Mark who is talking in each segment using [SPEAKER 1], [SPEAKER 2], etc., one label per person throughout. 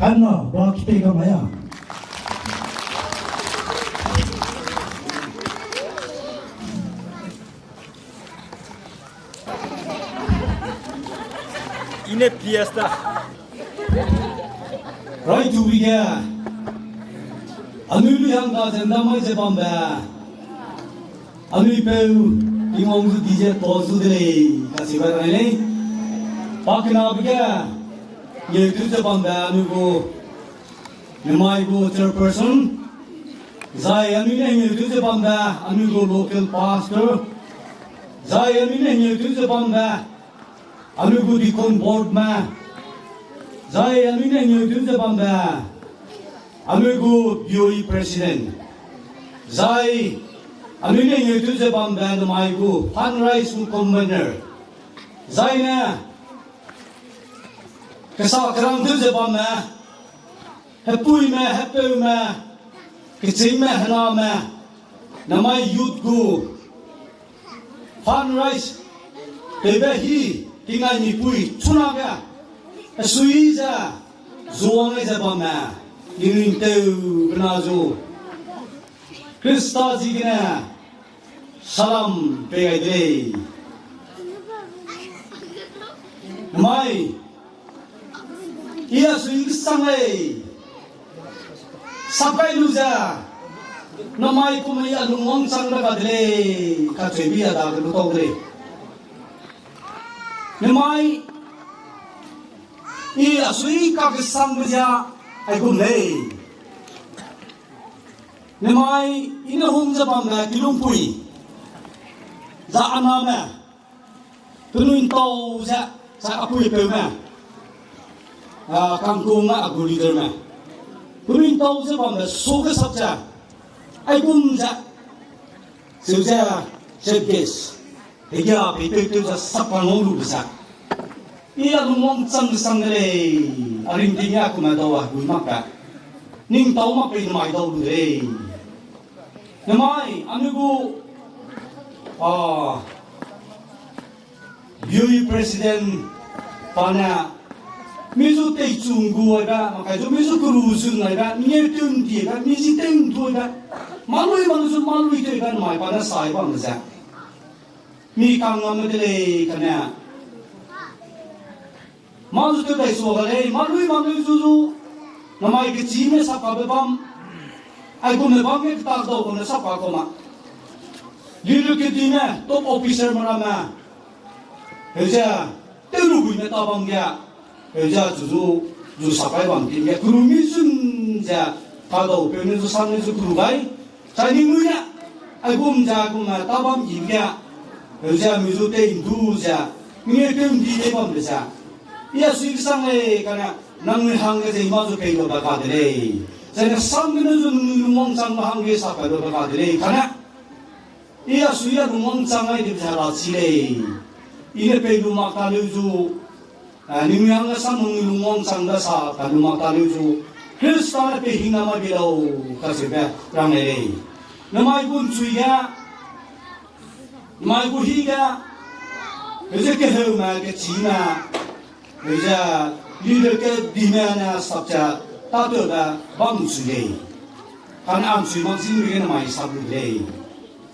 [SPEAKER 1] Anna, bak kita maya.
[SPEAKER 2] Ini fiesta.
[SPEAKER 1] Right to begin. Anu yang dah zenda mai sebamba. Anu peu imong tu DJ posu dele kasih barang ini. Pakna begin. Ye tu sebamba anu ko. Namai ko chairperson. Zai anu ni ye tu sebamba anu ko local pastor. Zai anu ni ye tu sebamba anu ko dikon board ma. Zai anu ni ye tu sebamba anu ko BOE president. Zai anu ni ye tu sebamba namai ko fundraise convener. Zai na Kesak kerang tu sebab mah, hepui mah, hepeu mah, kecil mah, hena mah, namai youth go, fundraise, bebehi, tinggal ni pui, cunaga, suiza, zuang sebab mah, ini tu benazo, Krista jigna, salam pegai deh, namai Ia swing sangai sampai luza namai kumai alungong sang dagadle kacui biar dah kelutau deh namai ia swing kaki sang beja aku leh namai ini hong jabam dah kilumpui za anama penuin tau za apui pema kangkung aku leader mah. Punin tahu sebab dah suka sabja. Aku mja. Sebja sebges. Dia betul dah sapang orang besar. Ia rumong sang le. Aring tinggal aku madawa aku maka. Ning tahu mak pin mai tahu le. Namai amigo BOE president pana Misu teh cunggu ada, makanya misu kerusun ada, nyetun dia kan, misi tentu ada, malu itu kan, mai pada saya bang saja. Mi kangam itu kan malu tu dah suara malu itu, namai kecil ni siapa bepam, aku bepam ni kita tahu kan siapa koma. Liru ketinya top officer mana, kerja, terus ni tabang dia. 여자 주주 사과에 방팀에 그룹이 순자 가도 변해서 산에서 그룹이 자니 뭐냐 아이고 자고마 따밤 이게 여자 미주대 인두자 이게 좀 뒤에 범대자 이야 수익상에 가나 남의 한계에서 이마저 배로 나가더래 자네 상근은 좀 멍상마 한계 사과로 나가더래 가나 이야 수야 멍상에 되잘 아치래 이게 배로 막다려주 Nimyanga samung lungong sangda sa kalumak taluju Krista pe hinga mabilaw kasi ba rangere namay kun suya namay kun higa eze ke heuma ke china eze leader ke dimana sabja tato da bang suye kan am suy mang sing ri namay sablu le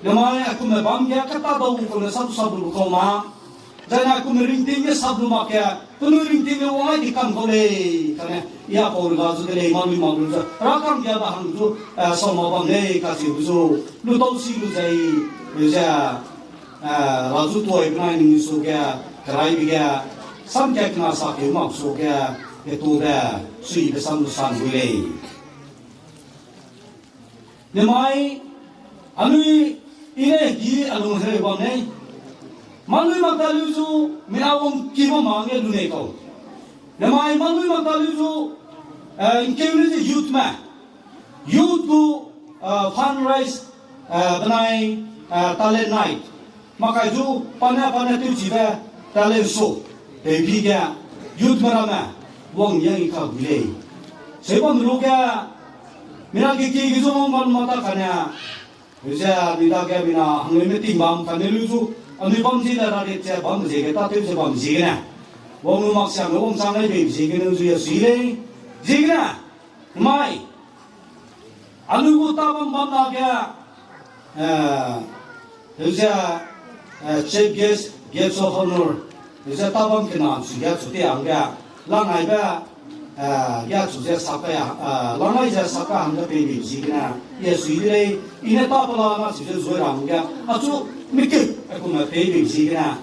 [SPEAKER 1] namay aku me bang ya kata daw ko na sablu ko ma Jana aku merintingnya sablu makya, penuh rintingnya orang di kampung le, karena ia pun gazu le, malu tu, rakam dia bahan tu, sama bang le kasih tu, lu tahu sih lu jadi, jadi gazu tu ibu ni musuh dia, kerai dia, sampai kena sakit maksud dia, itu dah sui besar besar le. Nemai, anu ini di anu hari bang le. Malui magdaluzu minawang kimo mange lunay ko. Namay malui magdaluzu community youth ma. Youth ko fundraise banay talent night. Makaju pana tu jiba talent show. Baby kya youth marama wang yang ikaw gilay. Sebab luka minagi kikizo mo mata kanya. Bisa minta kya bina hangin timbang kaneluzu. Ani bangsi dah ada cek bangsi kita tu cek bangsi kena. Wong mak siang wong sangai baby sih kena usia sile. Jigna, my, Alugu Tabam Banaga, there's a chief guest of honor, there's a Tabam Kinan, she gets to the Anga, Langaiba, gets to the Saka, Langa Saka and the baby, Jigna, yes, we lay in a Tapala, she just went on, Atu, Mikil, I come a baby, Jigna,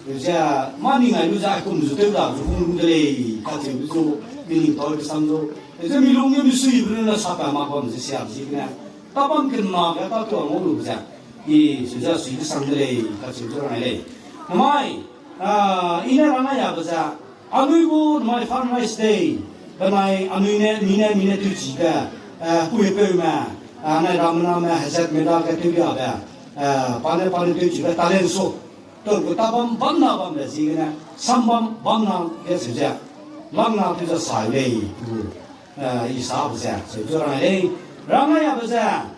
[SPEAKER 1] there's a money I use, I come to the Hundley, Katu, meaning Toy Sando. There's a Milung you see in a Sapa Macon, the Siabzina. Tapan can mark a tattoo on Moluza. He suggests you Sunday, Katu. My, in a Ranaya Baza, I will go my funrise day, but my Amina Tuchiga, Puipuma, and I Ramana has said Medaka Tuga, Panapanitu, Talenso. Don't go Tabam Banna, the Zigana, Sambam Banna, yes, Long now to the side way to East Abza. So, Ramaya Baza.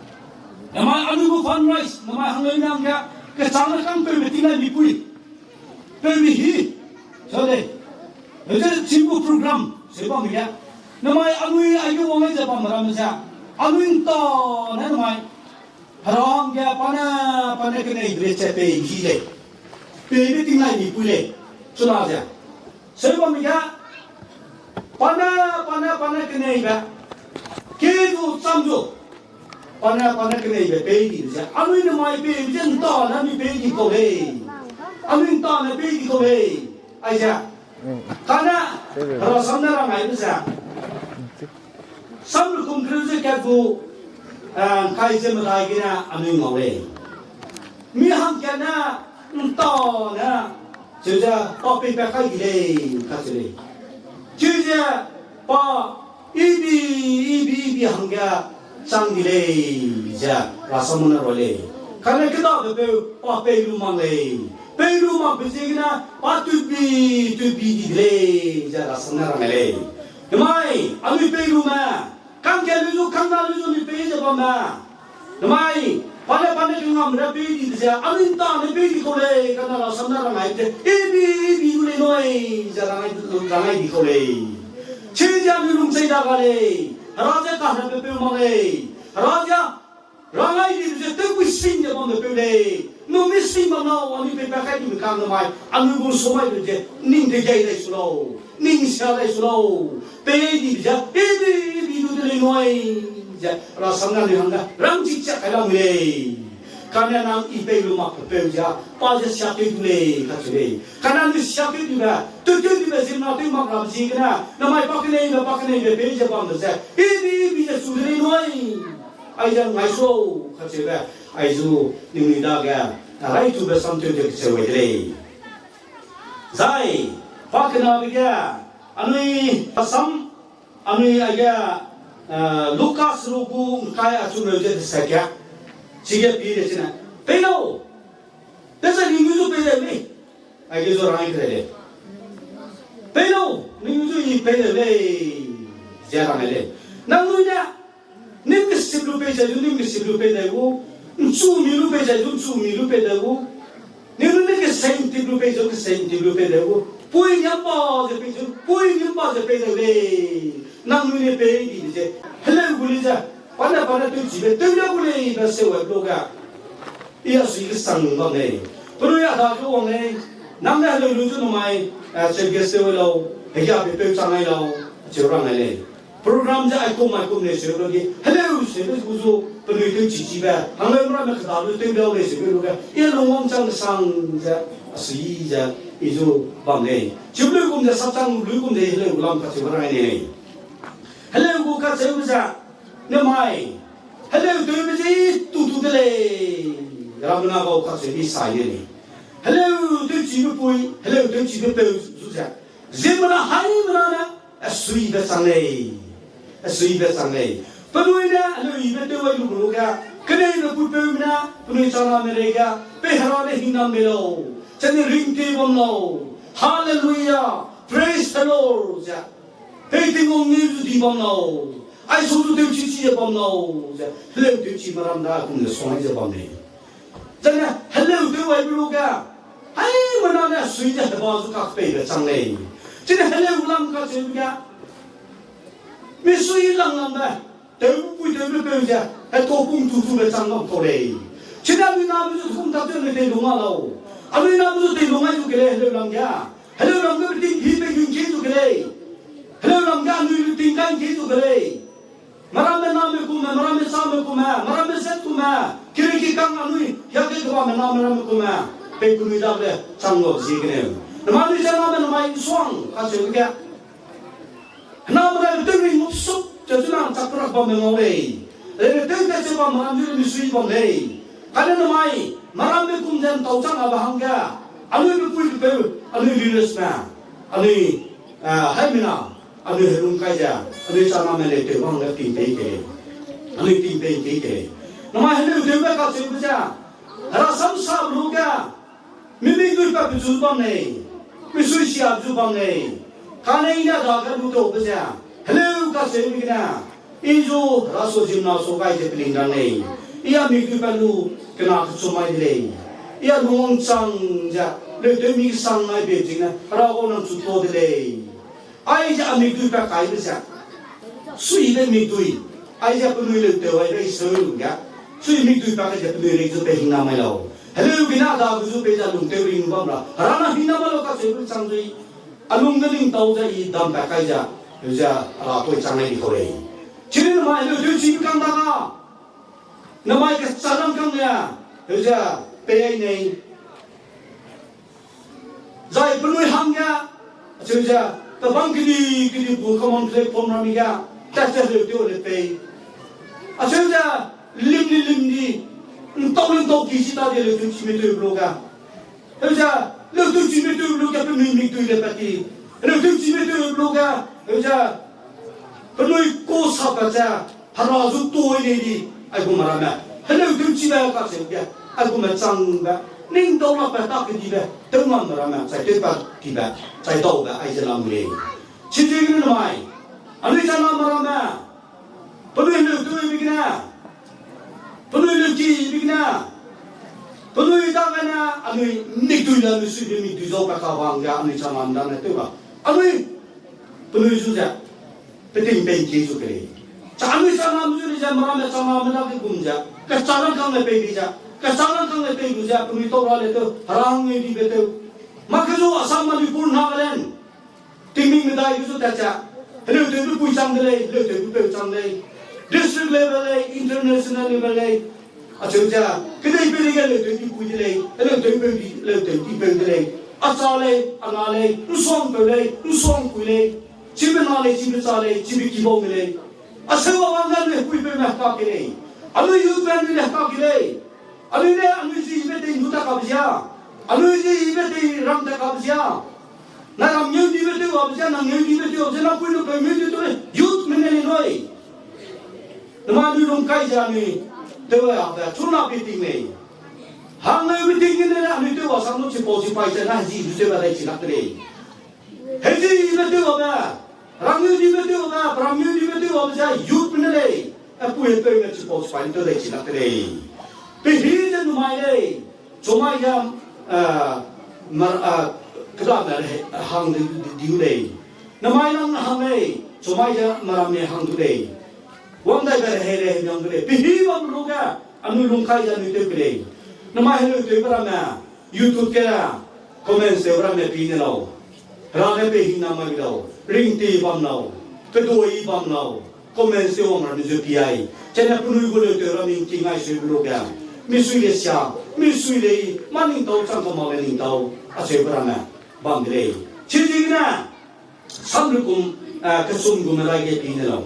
[SPEAKER 1] Am I Anugu funrise? Am I Hangananga? Katana come to Metina Lipui. Baby he. So they. It's a simple program. Sebamia. No, my Anui, I do always about Ramza. Anuinto, never mind. Haranga Pana Panakane, Grechepe, Gile. Baby thing like Lipule. So now there. Sebamia. Pana kenaiba, kedu samjo. Pana kenaiba baby. Amin my baby didn't talk. Let me baby go away. Amin talk. Let baby go away. Aja. Kana. Kalau samna ramai besar. Sambil kumkruze kedu. Kaise melai kena amin away. Miham kena entah na. Sudah kopi pakai gile kasih. Juja pa ibi hangga sangdile ja rasamuna role kana kita be pa pelu mangle pelu ma bezigna pa tubi dile ja rasamuna role mai ami pelu ma kan kelu na lu ni pe ja ba ma mai pane ngam ra pe di ja aminta ne pe di kole kana rasamuna role ibi le noi ja rangai di kole Chija minum seda kale, raja kahna pepe male, raja rangai di je tu kusin je bang pepe, no misi mana wani pepe kai di kang mai, anu gun somai je ning de jai le slow, ning sia le slow, pe di je ibi du de noi je rasana le hanga, rang chicha kai lang le. Karena nang ipe rumah pepeja, pajak siapa dule kacau. Karena ni siapa juga, tujuh di mesin nanti makram sihna, namai pakai ni pepeja bang besar. Ibi je sudah noi, ayam ngaiso kacau. Aizu ni daga, narai tu bersam tu je kacau le. Zai, pakai nabi ya, anui pasam, anui aja Lukas ruku kaya acun je sekian. Siapa pilih cina? Peno. Desa minggu tu peno ni. Aje orang ini kerja. Peno, minggu tu ini peno le. Jangan le. Namunya, nim sebelum pena itu, milu pena itu. Niru ni senti belum pena itu. Poin apa je pena le. Namunya pena ini je. Hello boleh je. Pada tu jibe tu dia boleh bersewa bloga. Ia sih sang orang ni. Perlu ya dah tu orang ni. Namanya lu tu nomai sebagai sewa lau. Hanya betul sangai lau. Orang ni. Program je aku ni sewa lagi. Hello sewa buzu perlu tu jibe. Hanggai orang nak tahu tu dia boleh sewa bloga. Ia orang sang je asli je itu bang ni. Jumlah kum je satang lu kum je hello ulam kat orang ni. Hello ku kat sewa je. Namai, hello tu macam tu le, ramana kau kasih di saya ni. Hello tu cium pui, hello tu cium pui susah. Zemana hari mana? Asui besar le. Perlu ina, hello ibu tu ayu beruga. Kena ibu pui mana? Perlu cara mereka. Peharane hinam melo. Jadi ringti bono. Hallelujah, praise the Lord. Hei tengok ni tu di bono. Ai suatu tu cici je bom no, hello tu cici maram dah aku ni soalnya je bom ni. Jangan hello tu ai beruga, ai mana ni suai je bawa tu kak pay le cang le. Jadi hello ulam kak juga, ไม่สุยหลังนั่นนะเดี๋ยวปุ้ยเดี๋ยวไม่เป็นจ้ะไอ้ตัวปุ่มจู่ๆเลยจังกับตัวเลยชิดาวินาไม่จะทุ่มทับเจ้าในเต็นท์ลงมาเราอันนี้น้ำมันจะเต็นท์ลงมาอยู่กันเลยเรื่องลำยาเรื่องลำก็เป็นทิ้งหินไปยืนเคียอยู่กันเลยเรื่องลำยาหนุ่ยทิ้งกันเคียอยู่กันเลยมารามันน้ำไม่คุ้มมารามันซ้ำไม่คุ้มมารามันเซ็ตคุ้มมาคิดกี่ครั้งอันนี้อยากให้ตัวมันน้ำมารามันคุ้มมาเป็นคุณวิดาเลยจังกับสิ่งนี้น้ำมันจะน้ำมันไม่สว่างข้าเชื่อแกน้ำมันจะไม่มุดซุบจะจุนังจับรักบ่มเอาเลยเรื่องเรื่องจะบ่มารามันมีสุยบ่เลยกันน้ำมันมารามันคุ้มจะต้องจังอาบหังแกอันนี้เป็นผู้ที่เป็นอันนี้ลีเลสนะอันนี้ให้มีนะอันนี้รุ่งใครจะอันนี้ชาวนาไม่เลยเดี๋ยวว่างแล้วตีนไปกี่อันนี้ตีนไปกี่น้ำมันให้เรื่องเดี๋ยวก็เชื่อจ้ะเราซ้ำซ้ำรู้แกไม่มีตัวแบบจุดบ้างเลยไม่สุยเสียจุดบ้างเลยการนี้เนี่ยเราก็รู้ตัวจ้ะให้เรื่องก็เชื่อมีนะอีจูเราสู้จิมนาสู้ไปจะเป็นยังไงอีอามีตัวแบบรู้ขนาดสมัยเลยอีอาลุงจังจ้ะเรื่องเดี๋ยวมีสังไม่เป็นจริงนะเราก็นั่งจุดโตเลยไอ้จะมีตัวแบบใครไปจ้ะสุยได้มีตัวไอ้จะเป็นเรื่องเดียวไอ้ได้สวยลุงจ้ะสุยมีตัวแบบจะเป็นเรื่องจะเป็นหินาไม่เล่าเรื่องบินาดาวจุเป็นจะลุงเตวิงบ้างละฮารานะหินาไม่เล่าก็เชื่อเป็นจังเลยอลุงก็ลิงเต้าจะอีดำแบบใครจะเดี๋ยวจะเราตัวจังเลยเขาเลยชีวิตมันเรื่องชีวิตกันได้ก็น้ำมันก็สารกันเนี่ยเดี๋ยวจะเป็นยังไงใจเป็นด้วยหังเนี่ยเชื่อจะแต่บางทีบุคคลมันเพลย์พรมรามีกันแต่จะเรื่องเดียวเลยไปเชื่อจะลิมดีต้องกิจตาเดียวเลยถึงชีวิตตัวบลูกอะเชื่อจะเรื่องถึงชีวิตตัวบลูกจะเป็นมีตัวเลยปฏิเรื่องถึงชีวิตตัวบลูกอะเชื่อจะเป็นด้วยโกสับกันจะฮาราจุดตัวนี่ดีไอ้กุมารแม่เรื่องถึงชีวิตก็เสียกันไอ้กุมารจังแบบนิ่งโตมาเป็นตักดีแบบเติมมันมาแม่ใส่เต็มปากดีแบบใส่โตแบบไอ้จะนำเลยชีวิตนี่ทำไมอันนี้จะนำมาแม่เป็นด้วยเรื่องตัวมีกันนะเป็นด้วยเรื่องที่มีกันนะเป็นด้วยต่างกันนะอันนี้มิตุยนะมิสุยมิตุยจะไปข้าวางยาอันนี้จะนำได้เนี่ยตัวก็อันนี้เป็นด้วยสุดจะเป็นทิ้งเป็นกิจสุดเลยจะอันนี้จะนำสุดจะมาแม่จะนำไม่ได้ก็กุมจะก็จะนั่งข้างในเป็นกิจก็จะนั่งข้างในเป็นกิจเป็นด้วยตัวเราเลยตัวหางเงินดีเป็นตัวมาคือว่าอาสามันมีปุ่นนักเล่นทิ้งมิ่งไม่ได้ก็สุดแต่จะเรื่องตัวผู้จังเลยเรื่องตัวผู้จังเลย district level เลย international level เลยอาจจะก็ได้เป็นยังไงเลยตัวผู้เลยเรื่องตัวผู้เลยตัวผู้เลยอาจารย์เลยอาณาเลยนุ่งสองตัวเลยนุ่งสองคุยเลยชีวิตนาเลยชีวิตจ่าเลยชีวิตกีบงเลยอาศัยว่าวันนั้นเลยคุยเป็นแม่ข้ากิเลยอันนี้ยูเป็นเลยข้ากิเลยอันนี้เนี่ยอันนี้จีบเป็นยุทธกับเสียอันนี้จีบเป็นรังกับเสียนั่นรำยืดจีบเป็นกับเสียนั่งยืดจีบเป็นกับเสียนั่งคุยกับยืดตัวเลยยุทธมันเลยน้อยน้ำมันดูลงใครจะนี่เดี๋ยวอะไรชุนนับไปทิ้งเลยหางเลยไปทิ้งเลยนะนี่เดี๋ยวสังนุ่งชิปโอชิไปจะน่าจีบจะไปได้ชินักเลยเฮ้ยจีบเป็นกับเสียรังยืดจีบเป็นกับเสียรำยืดจีบเป็นกับเสียยุทธมันเลยไอ้ผู้เห็นตัวเองชิปโอชิไปจะได้ชินักเลยไปฮีจะดูไม่เลยชมไม่ยังกระดาษอะไรหางดิวเลยน้ำมันนั่งหางเลยชมไม่ยังมารามีหางดูเลยวันใดก็เฮเลยยังเลยไปฮีว่ามันรู้แก่อันนี้ลุงใครจะนึกถึงเลยน้ำมันเฮเลยตัวเราเนี่ยยูทูบแก่คอมเมนต์เสียเราเนี่ยปีนี้เราเราเนี่ยไปหินน้ำมันเราริงตีบัมเรากระโดดบัมเราคอมเมนต์เสียว่ามันจะพีไอจะเนี่ยปุ่นกูเลยตัวเรามีจริงไงสุดรู้แก่มีสุยเลยเสียมีสุยเลยมันนิ่งโตจังก็มาเลยนิ่งโตอาศัยเราเนี่ยบังเลยจริงๆนะสำหรับผมกระสุนกูไม่ได้แค่ปีนี้เรา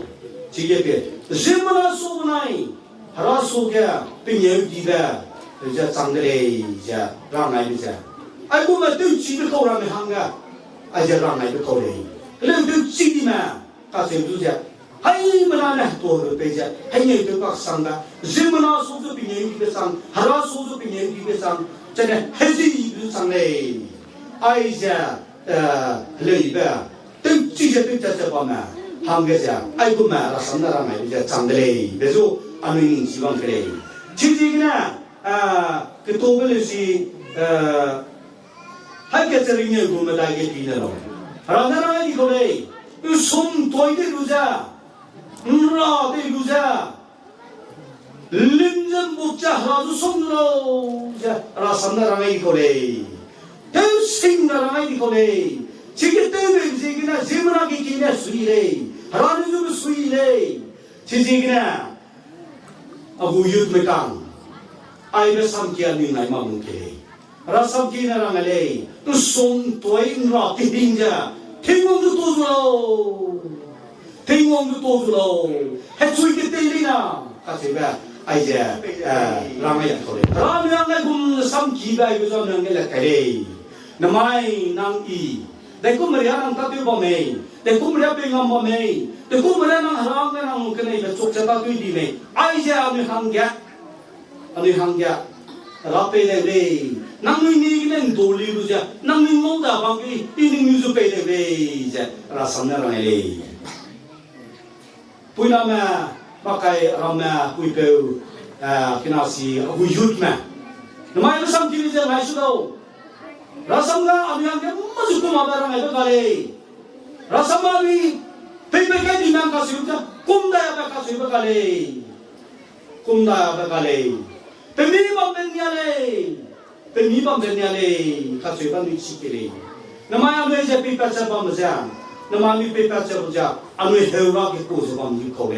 [SPEAKER 1] จริงๆเรื่องมันสู้ไม่ฮาราสู้แก่เป็นยังดีแบบจะจังเลยจะร่างไหนไม่จะไอ้กูมาดูชีวิตเขาเราไม่ห่างกันไอ้จะร่างไหนไปเขาเลยเรื่องดูชีวิตมาข้าเสียดูจะให้มันอะไรตัวเราไปจะให้ยังตัวก็สั่งกันเรื่องมันสู้จะเป็นยังดีไปสั่งฮาราสู้จะเป็นยังดีไปสั่งจะเนี่ยให้ดีไปสั่งเลยไอ้จะเลยแบบดูชีวิตดูจะบ้ามาhàng cái gì ai cũng mà là sống ra ngày bây giờ chẳng đấy bây giờ anh mình chỉ bằng cái đấy chỉ gì cái cái tô cái gì hai cái gì nhiều cũng mà đại cái gì nữa rồi ra cái này cái đấy cái sum toy cáiรู้ra ra đi lu ra lim dân buộc cha ra du sông đâu ra sắm ra ngay đi đây theo sinh ra ngay đi đây chỉ cái tên mình gì cái nào gì mà ra cái này suy đây ra đi du suy đây chỉ gì cái nào abu yut me kang ai ra sam kia ni nai ma mung ke ra sam kia na ra ngay tu sông tuổi ra ti ding ja thiên mong tu tu rồi thiên mong tu tu rồi hết suy cái tên đi nào các chị bà ai giờ làm cái gì thôi làm yang cái cũng sam kia bà cái cho nên cái là cái này nằm ai năng y để cũng mới ăn ta tiêu bao mày để cũng mới ăn ngâm bao mày để cũng mới ăn hàng cái hàng cái này là chụp cho ta tiêu đi mày ai giờ anh hàng kia ra pe đây đây năng người ní cái này đồ li luôn chứ năng người mong đã bằng cái đi những người pe đây chứ ra sắm ra này đây bây giờ mà cái làm bây giờ cái nào xí bây giờ mà nằm ai nó sắm kia giờ lại số đâu Rasamga abiyang ke masuk ke mabarang itu kali. Rasamali PPK di mana kasihnya kumda apa kasih kali. Kumda apa kali. Pemibam benyale kasih kan disikiri. Nama anu je PPK sebab macam. Nama ni PPK sebab anu heura ke kursus kami kau